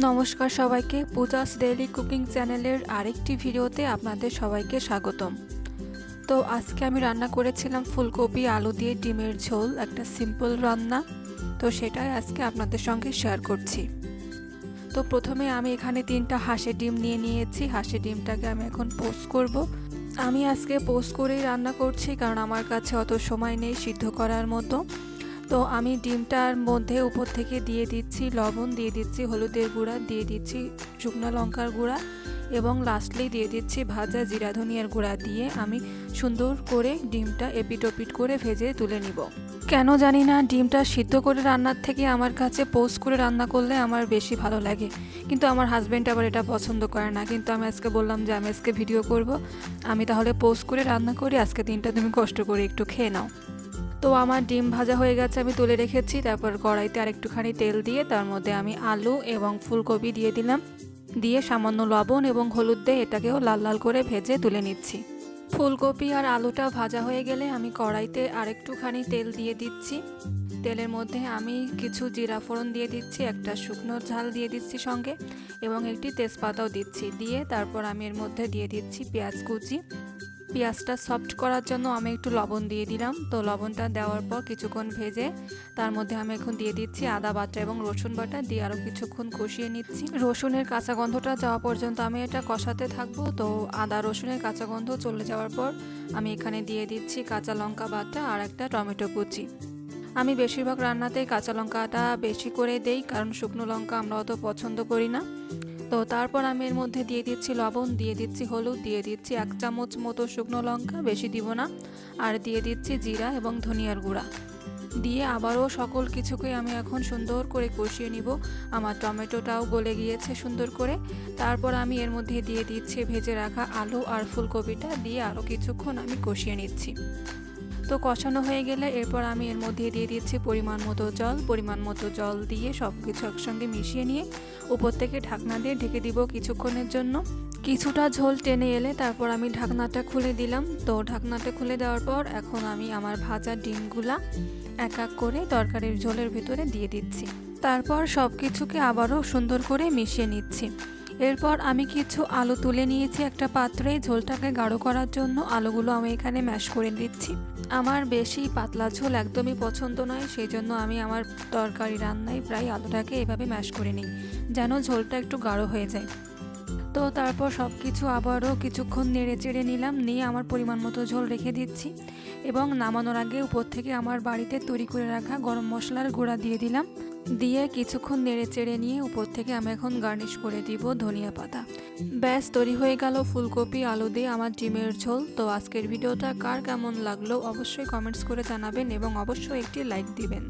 নমস্কার সবাইকে, Puja's daily cooking চ্যানেলের আরেকটি ভিডিওতে আপনাদের সবাইকে স্বাগতম। তো আজকে আমি রান্না করেছিলাম ফুলকপি আলু দিয়ে ডিমের ঝোল, একটা সিম্পল রান্না। তো সেটাই আজকে আপনাদের সঙ্গে শেয়ার করছি। তো প্রথমে আমি এখানে 3টা হাঁসের ডিম নিয়ে নিয়েছি। হাঁসের ডিমটাকে আমি এখন পোস্ট করব। আমি আজকে পোস্ট করেই রান্না করছি, কারণ আমার কাছে অত সময় নেই সিদ্ধ করার মতো। তো আমি ডিমটার মধ্যে উপর থেকে দিয়ে দিচ্ছি লবণ, দিয়ে দিচ্ছি হলুদের গুঁড়া, দিয়ে দিচ্ছি শুকনো লঙ্কার গুঁড়া এবং লাস্টলি দিয়ে দিচ্ছি ভাজা জিরা ধনিয়ার গুঁড়া দিয়ে আমি সুন্দর করে ডিমটা এপিট ওপিট করে ভেজে তুলে নিব। কেন জানি না, ডিমটা সিদ্ধ করে রান্নার থেকে আমার কাছে পোস্ট করে রান্না করলে আমার বেশি ভালো লাগে, কিন্তু আমার হাজব্যান্ড আবার এটা পছন্দ করে না। কিন্তু আমি আজকে বললাম যে আমি আজকে ভিডিও করব, আমি তাহলে পোস্ট করে রান্না করি, আজকে দিনটা তুমি কষ্ট করে একটু খেয়ে নাও। তো আমার ডিম ভাজা হয়ে গেছে, আমি তুলে রেখেছি। তারপর কড়াইতে আরেকটুখানি তেল দিয়ে তার মধ্যে আমি আলু এবং ফুলকপি দিয়ে দিলাম, দিয়ে সামান্য লবণ এবং হলুদ দিয়ে এটাকেও লাল লাল করে ভেজে তুলে নিচ্ছি। ফুলকপি আর আলুটা ভাজা হয়ে গেলে আমি কড়াইতে আরেকটুখানি তেল দিয়ে দিচ্ছি। তেলের মধ্যে আমি কিছু জিরা ফোড়ন দিয়ে দিচ্ছি, একটা শুকনো ঝাল দিয়ে দিচ্ছি সঙ্গে, এবং একটি তেজপাতাও দিচ্ছি। দিয়ে তারপর আমি এর মধ্যে দিয়ে দিচ্ছি পেঁয়াজ কুচি। পেঁয়াজটা সফট করার জন্য আমি একটু লবণ দিয়ে দিলাম। তো লবণটা দেওয়ার পর কিছুক্ষণ ভেজে তার মধ্যে আমি এখন দিয়ে দিচ্ছি আদা বাটা এবং রসুন বাটা, দিয়ে আরও কিছুক্ষণ কষিয়ে নিচ্ছি। রসুনের কাঁচা গন্ধটা যাওয়া পর্যন্ত আমি এটা কষাতে থাকবো। তো আদা রসুনের কাঁচা গন্ধ চলে যাওয়ার পর আমি এখানে দিয়ে দিচ্ছি কাঁচা লঙ্কা বাটা আর একটা টমেটো কুচি। আমি বেশিরভাগ রান্নাতেই কাঁচা লঙ্কাটা বেশি করে দেই, কারণ শুকনো লঙ্কা আমরা অত পছন্দ করি না। তো তারপর আমি এর মধ্যে দিয়ে দিচ্ছি লবণ, দিয়ে দিচ্ছি হলুদ, দিয়ে দিচ্ছি 1 চামচ মতো শুকনো লঙ্কা, বেশি দিব না, আর দিয়ে দিচ্ছি জিরা এবং ধনিয়ার গুঁড়া। দিয়ে আবারও সকল কিছুকে আমি এখন সুন্দর করে কষিয়ে নিব। আমার টমেটোটাও গলে গিয়েছে সুন্দর করে। তারপর আমি এর মধ্যে দিয়ে দিচ্ছি ভেজে রাখা আলু আর ফুলকপিটা, দিয়ে আরও কিছুক্ষণ আমি কষিয়ে নিচ্ছি। তো কষানো হয়ে গেলে এরপর আমি এর মধ্যে দিয়ে দিচ্ছি পরিমাণ মতো জল দিয়ে সব কিছু একসঙ্গে মিশিয়ে নিয়ে উপর থেকে ঢাকনা দিয়ে ঢেকে দিব কিছুক্ষণের জন্য। কিছুটা ঝোল টেনে এলে তারপর আমি ঢাকনাটা খুলে দিলাম। তো ঢাকনাটা খুলে দেওয়ার পর এখন আমি আমার ভাজা ডিমগুলা এক এক করে তরকারির ঝোলের ভিতরে দিয়ে দিচ্ছি। তারপর সব কিছুকে আবারও সুন্দর করে মিশিয়ে নিচ্ছি। এরপর আমি কিছু আলু তুলে নিয়েছি একটা পাত্রে, ঝোলটাকে গাঢ় করার জন্য আলুগুলো আমি এখানে ম্যাশ করে দিচ্ছি। আমার বেশি পাতলা ঝোল একদমই পছন্দ নয়, সেই জন্য আমি আমার তরকারি রান্নায় প্রায় আলুটাকে এভাবে ম্যাশ করে নিই, যেন ঝোলটা একটু গাঢ় হয়ে যায়। তো তারপর সব কিছু আবারও কিছুক্ষণ নেড়ে চেড়ে নিলাম, নিয়ে আমার পরিমাণ মতো ঝোল রেখে দিচ্ছি এবং নামানোর আগে উপর থেকে আমার বাড়িতে তৈরি করে রাখা গরম মশলার গুঁড়া দিয়ে দিলাম। দিয়ে কিছুক্ষণ নেড়ে চেড়ে নিয়ে উপর থেকে আমি এখন গার্নিশ করে দিব ধনিয়া পাতা। ব্যাস তৈরি হয়ে গেল ফুলকপি আলু দিয়ে আমার ডিমের ঝোল। তো আজকের ভিডিওটা কার কেমন লাগলো অবশ্যই কমেন্টস করে জানাবেন এবং অবশ্যই একটি লাইক দিবেন।